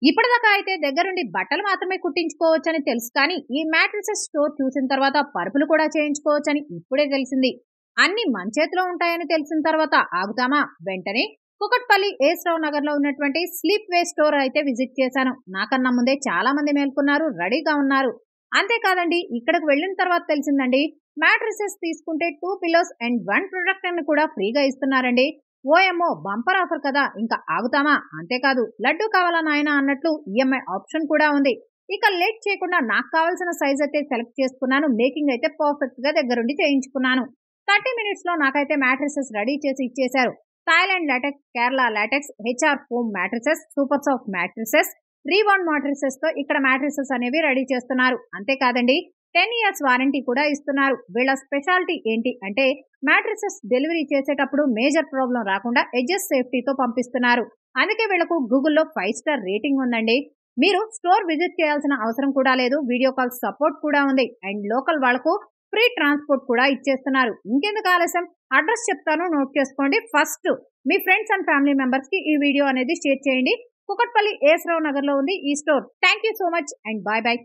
ఇప్పటిదాకా అయితే దగ్గరుండి బట్టలు మాత్రమే కుట్టించుకోవచ్చని తెలుసు కానీ ఈ మ్యాట్రిసెస్ స్టోర్ చూసిన తర్వాత పరుపులు కూడా చేయించుకోవచ్చని ఇప్పుడే తెలిసింది. అన్ని మన చేతిలో ఉంటాయని తెలిసిన తర్వాత ఆగుతామా? వెంటనే కుకట్పల్లి ఏస్రావు నగర్ లో ఉన్నటువంటి స్లీప్ వే స్టోర్ అయితే విజిట్ చేశాను. నాకన్నా ముందే చాలా మంది మేల్కొన్నారు, రెడీగా ఉన్నారు. అంతేకాదండి, ఇక్కడికి వెళ్ళిన తర్వాత తెలిసిందండి, మ్యాట్రిసెస్ తీసుకుంటే 2 పిల్లోస్ అండ్ 1 ప్రొడక్ట్ అని కూడా ఫ్రీగా ఇస్తున్నారండి. ఓఎమ్మో, బంపర్ ఆఫర్ కదా, ఇంకా ఆగుతామా? అంతేకాదు, లడ్డు కావాలా నాయనా అన్నట్లు ఈఎంఐ ఆప్షన్ కూడా ఉంది. ఇక లేట్ చేయకుండా నాకు కావాల్సిన సైజ్ అయితే సెలెక్ట్ చేసుకున్నాను. మేకింగ్ అయితే పర్ఫెక్ట్ గా దగ్గరుండి చేయించుకున్నాను. 30 మినిట్స్ లో నాకైతే మ్యాట్రిసెస్ రెడీ చేసి ఇచ్చేశారు. Thailand LaTeX, Kerala LaTeX, HR foam matrices, super soft matrices, రీబాండ్ matrices తో ఇక్కడ మ్యాట్రిసెస్ అనేవి రెడీ చేస్తున్నారు. అంతేకాదండి, 10 years వారంటీ కూడా ఇస్తున్నారు. వీళ్ళ స్పెషాలిటీ ఏంటి అంటే మ్యాట్రిసెస్ డెలివరీ చేసేటప్పుడు మేజర్ ప్రాబ్లం రాకుండా ఎడ్జెస్ సేఫ్టీతో పంపిస్తున్నారు. అందుకే వీళ్ళకు గూగుల్లో 5 స్టార్ రేటింగ్ ఉందండి. మీరు స్టోర్ విజిట్ చేయాల్సిన అవసరం కూడా లేదు. వీడియో కాల్ సపోర్ట్ కూడా ఉంది. అండ్ లోకల్ వాళ్లకు ఫ్రీ ట్రాన్స్పోర్ట్ కూడా ఇచ్చేస్తున్నారు. ఇంకెందుకు ఆలస్యం, అడ్రస్ చెప్తాను, నోట్ చేసుకోండి. First me friends and family members కి ఈ వీడియో అనేది షేర్ చేయండి. కుకట్పల్లి ఏస్రావు నగర్ లో ఉంది ఈ store. Thank you so much and bye bye.